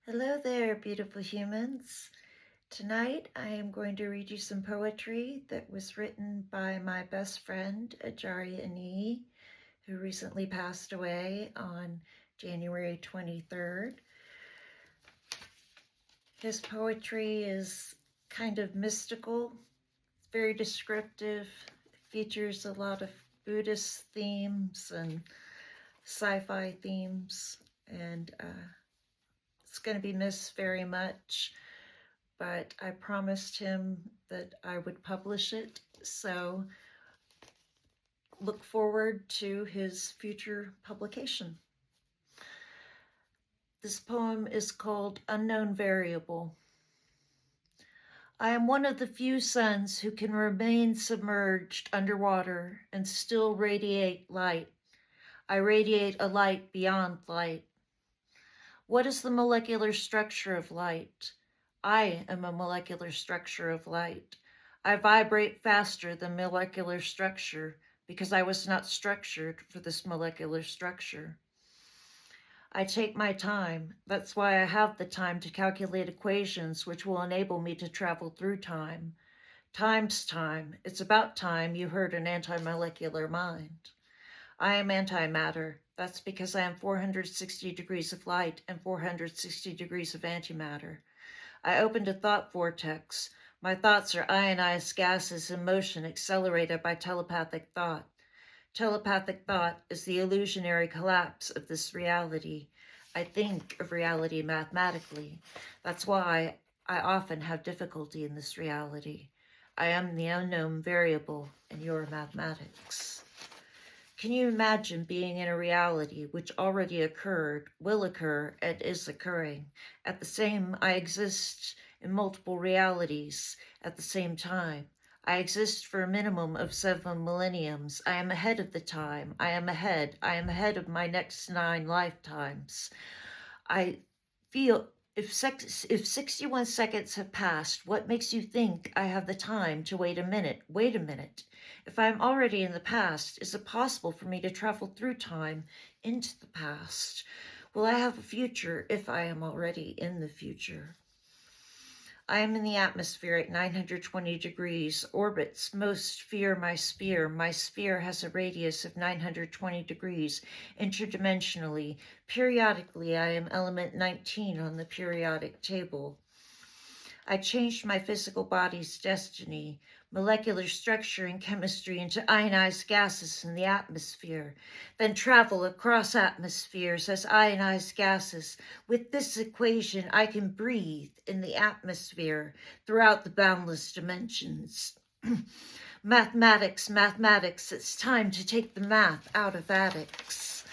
Hello there, beautiful humans. Tonight I am going to read you some poetry that was written by my best friend, Ajari Eniyi, who recently passed away on January 23rd. His poetry is kind of mystical, very descriptive, features a lot of Buddhist themes and sci-fi themes, and it's going to be missed very much. But I promised him that I would publish it, so look forward to his future publication. This poem is called Unknown Variable. I am one of the few suns who can remain submerged underwater and still radiate light. I radiate a light beyond light. What is the molecular structure of light? I am a molecular structure of light. I vibrate faster than molecular structure because I was not structured for this molecular structure. I take my time. That's why I have the time to calculate equations which will enable me to travel through time. Time's time. It's about time you heard an anti-molecular mind. I am antimatter. That's because I am 460 degrees of light and 460 degrees of antimatter. I opened a thought vortex. My thoughts are ionized gases in motion accelerated by telepathic thought. Telepathic thought is the illusionary collapse of this reality. I think of reality mathematically. That's why I often have difficulty in this reality. I am the unknown variable in your mathematics. Can you imagine being in a reality which already occurred, will occur, and is occurring? At the same, I exist in multiple realities at the same time. I exist for a minimum of 7 millenniums. I am ahead of the time. I am ahead of my next 9 lifetimes. I feel if 61 seconds have passed, what makes you think I have the time to wait a minute? Wait a minute. If I'm already in the past, is it possible for me to travel through time into the past? Will I have a future if I am already in the future? I am in the atmosphere at 920 degrees, orbits most fear my sphere. My sphere has a radius of 920 degrees, interdimensionally. Periodically, I am element 19 on the periodic table. I changed my physical body's destiny, molecular structure and chemistry into ionized gases in the atmosphere, then travel across atmospheres as ionized gases. With this equation, I can breathe in the atmosphere throughout the boundless dimensions. Mathematics, mathematics, it's time to take the math out of attics.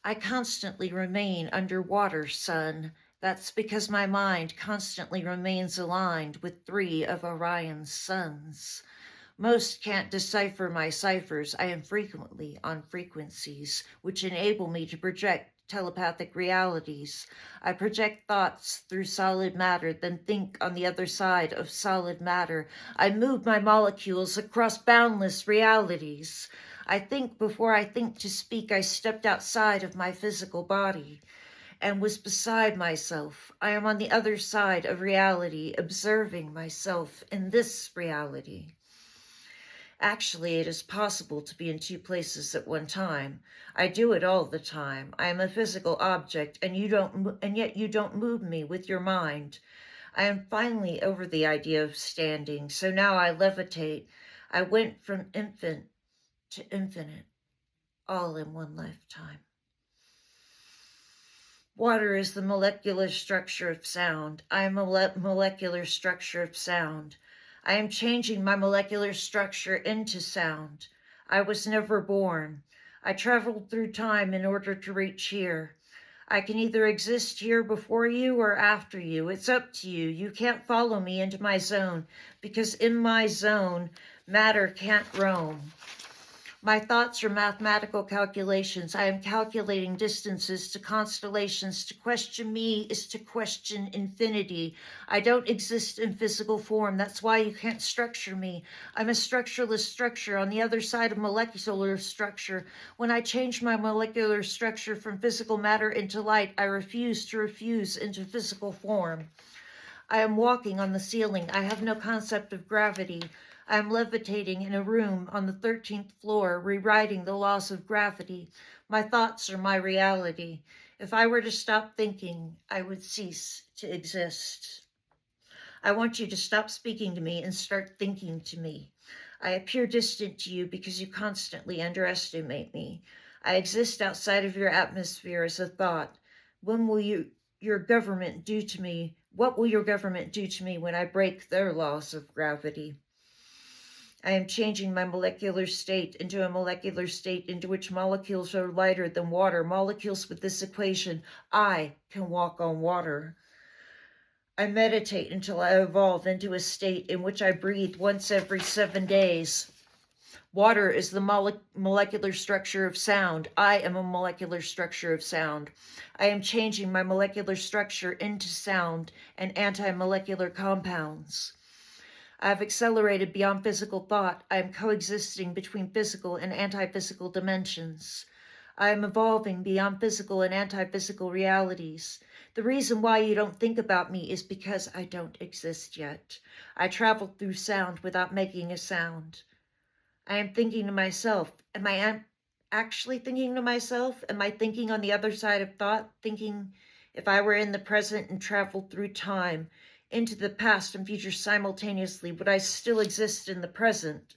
I constantly remain underwater, son. That's because my mind constantly remains aligned with 3 of Orion's suns. Most can't decipher my ciphers. I am frequently on frequencies which enable me to project telepathic realities. I project thoughts through solid matter, then think on the other side of solid matter. I move my molecules across boundless realities. I think before I think to speak. I stepped outside of my physical body and was beside myself. I am on the other side of reality, observing myself in this reality. Actually, it is possible to be in 2 places at one time. I do it all the time. I am a physical object, and yet you don't move me with your mind. I am finally over the idea of standing, so now I levitate. I went from infant to infinite, all in one lifetime. Water is the molecular structure of sound. I am a molecular structure of sound. I am changing my molecular structure into sound. I was never born. I traveled through time in order to reach here. I can either exist here before you or after you. It's up to you. You can't follow me into my zone because in my zone, matter can't roam. My thoughts are mathematical calculations. I am calculating distances to constellations. To question me is to question infinity. I don't exist in physical form. That's why you can't structure me. I'm a structureless structure on the other side of molecular structure. When I change my molecular structure from physical matter into light, I refuse to refuse into physical form. I am walking on the ceiling. I have no concept of gravity. I am levitating in a room on the 13th floor, rewriting the laws of gravity. My thoughts are my reality. If I were to stop thinking, I would cease to exist. I want you to stop speaking to me and start thinking to me. I appear distant to you because you constantly underestimate me. I exist outside of your atmosphere as a thought. When will your government do to me? What will your government do to me when I break their laws of gravity? I am changing my molecular state into a molecular state into which molecules are lighter than water. Molecules with this equation, I can walk on water. I meditate until I evolve into a state in which I breathe once every 7 days. Water is the molecular structure of sound. I am a molecular structure of sound. I am changing my molecular structure into sound and anti-molecular compounds. I have accelerated beyond physical thought. I am coexisting between physical and anti-physical dimensions. I am evolving beyond physical and anti-physical realities. The reason why you don't think about me is because I don't exist yet. I travel through sound without making a sound. I am thinking to myself. Am I actually thinking to myself? Am I thinking on the other side of thought? Thinking if I were in the present and traveled through time, into the past and future simultaneously, would I still exist in the present?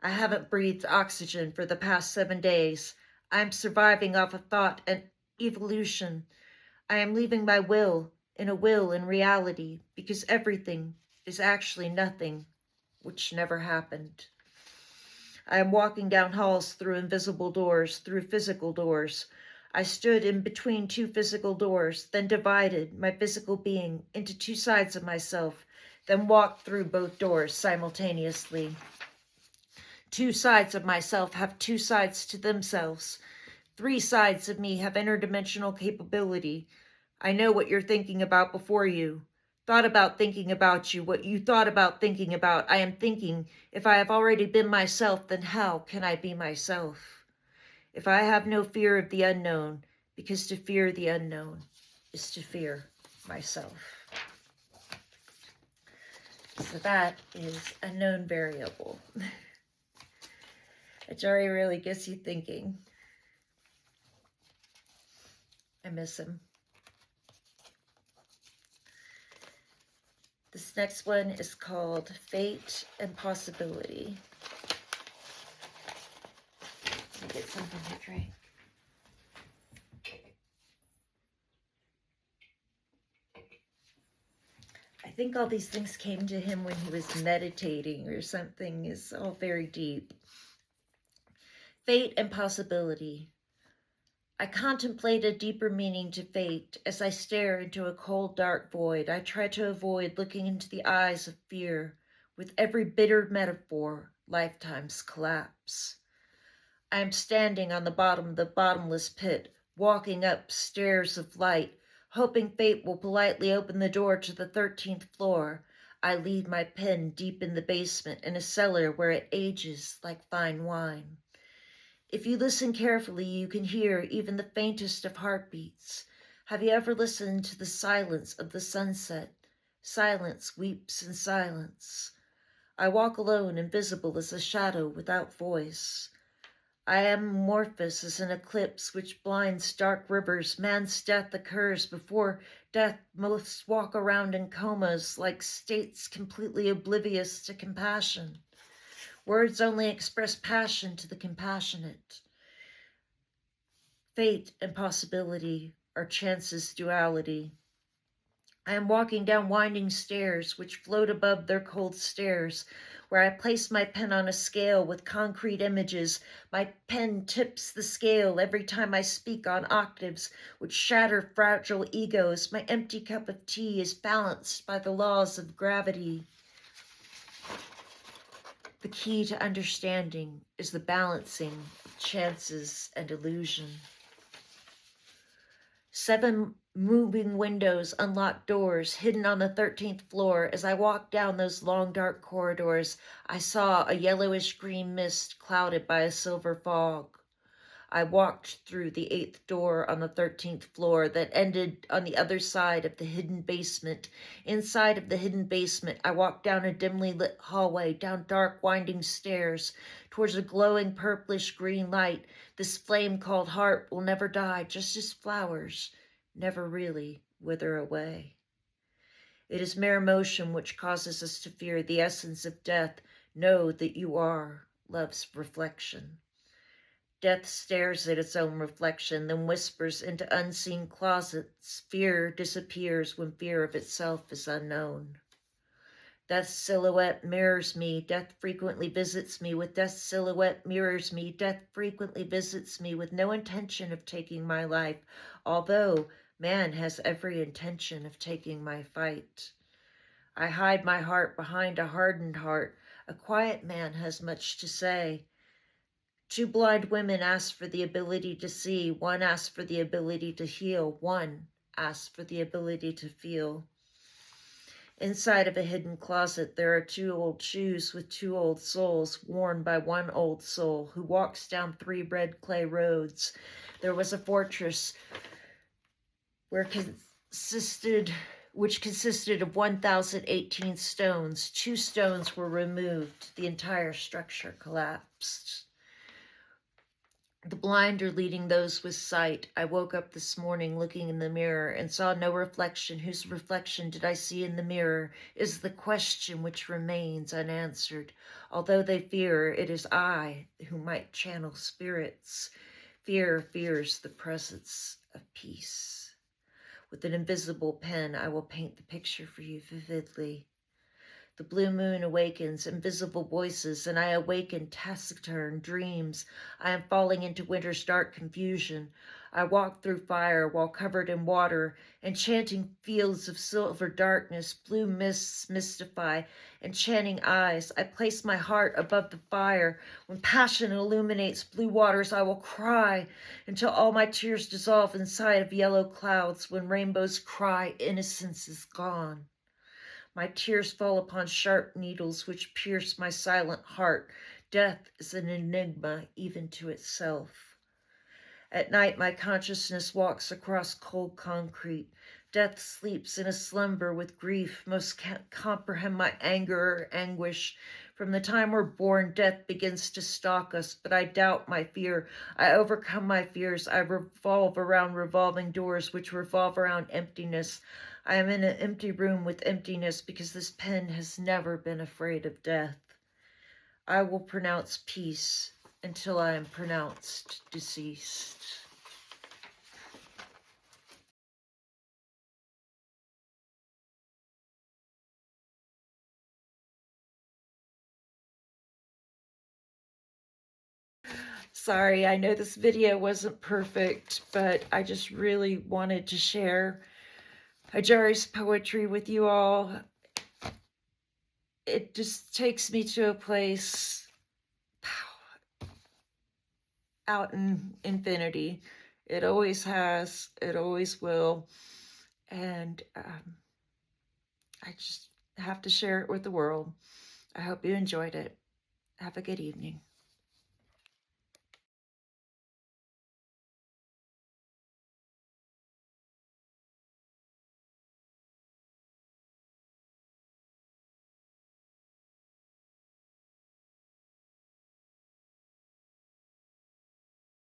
I haven't breathed oxygen for the past 7 days. I am surviving off of thought and evolution. I am leaving my will in reality, because everything is actually nothing, which never happened. I am walking down halls through invisible doors, through physical doors. I stood in between two physical doors, then divided my physical being into two sides of myself, then walked through both doors simultaneously. Two sides of myself have two sides to themselves. 3 sides of me have interdimensional capability. I know what you're thinking about before you. Thought about thinking about you, what you thought about thinking about. I am thinking, if I have already been myself, then how can I be myself? If I have no fear of the unknown, because to fear the unknown is to fear myself. So that is a known variable. Ajari really gets you thinking. I miss him. This next one is called Fate and Possibility. Let me get something to drink. I think all these things came to him when he was meditating or something. It's all very deep. Fate and Possibility. I contemplate a deeper meaning to fate. As I stare into a cold, dark void, I try to avoid looking into the eyes of fear. With every bitter metaphor, lifetimes collapse. I am standing on the bottom of the bottomless pit, walking up stairs of light, hoping fate will politely open the door to the 13th floor. I leave my pen deep in the basement in a cellar where it ages like fine wine. If you listen carefully, you can hear even the faintest of heartbeats. Have you ever listened to the silence of the sunset? Silence weeps in silence. I walk alone, invisible as a shadow without voice. I am amorphous as an eclipse which blinds dark rivers. Man's death occurs before death. Most walk around in comas like states completely oblivious to compassion. Words only express passion to the compassionate. Fate and possibility are chance's duality. I am walking down winding stairs which float above their cold stares, where I place my pen on a scale with concrete images. My pen tips the scale every time I speak on octaves which shatter fragile egos. My empty cup of tea is balanced by the laws of gravity. The key to understanding is the balancing of chances and illusion. 7 moving windows, unlocked doors, hidden on the 13th floor. As I walked down those long, dark corridors, I saw a yellowish-green mist clouded by a silver fog. I walked through the 8th door on the 13th floor that ended on the other side of the hidden basement. Inside of the hidden basement, I walked down a dimly lit hallway, down dark winding stairs, towards a glowing purplish green light. This flame called heart will never die, just as flowers never really wither away. It is mere emotion which causes us to fear the essence of death. Know that you are love's reflection. Death stares at its own reflection, then whispers into unseen closets. Fear disappears when fear of itself is unknown. Death's silhouette mirrors me. Death frequently visits me. With death's silhouette mirrors me. Death frequently visits me with no intention of taking my life, although man has every intention of taking my fight. I hide my heart behind a hardened heart. A quiet man has much to say. 2 blind women asked for the ability to see. 1 asked for the ability to heal. 1 asked for the ability to feel. Inside of a hidden closet, there are 2 old shoes with 2 old soles, worn by 1 old soul who walks down 3 red clay roads. There was a fortress which consisted of 1,018 stones. 2 stones were removed. The entire structure collapsed. The blind are leading those with sight. I woke up this morning looking in the mirror and saw no reflection. Whose reflection did I see in the mirror is the question which remains unanswered. Although they fear, it is I who might channel spirits. Fear fears the presence of peace. With an invisible pen, I will paint the picture for you vividly. The blue moon awakens, invisible voices, and I awaken taciturn dreams. I am falling into winter's dark confusion. I walk through fire while covered in water, enchanting fields of silver darkness, blue mists mystify, enchanting eyes. I place my heart above the fire. When passion illuminates blue waters, I will cry until all my tears dissolve inside of yellow clouds. When rainbows cry, innocence is gone. My tears fall upon sharp needles which pierce my silent heart. Death is an enigma even to itself. At night, my consciousness walks across cold concrete. Death sleeps in a slumber with grief. Most can't comprehend my anger or anguish. From the time we're born, death begins to stalk us, but I doubt my fear. I overcome my fears. I revolve around revolving doors which revolve around emptiness. I am in an empty room with emptiness because this pen has never been afraid of death. I will pronounce peace until I am pronounced deceased. Sorry, I know this video wasn't perfect, but I just really wanted to share Ajari's poetry with you all. It just takes me to a place out in infinity. It always has, it always will, and I just have to share it with the world. I hope you enjoyed it. Have a good evening.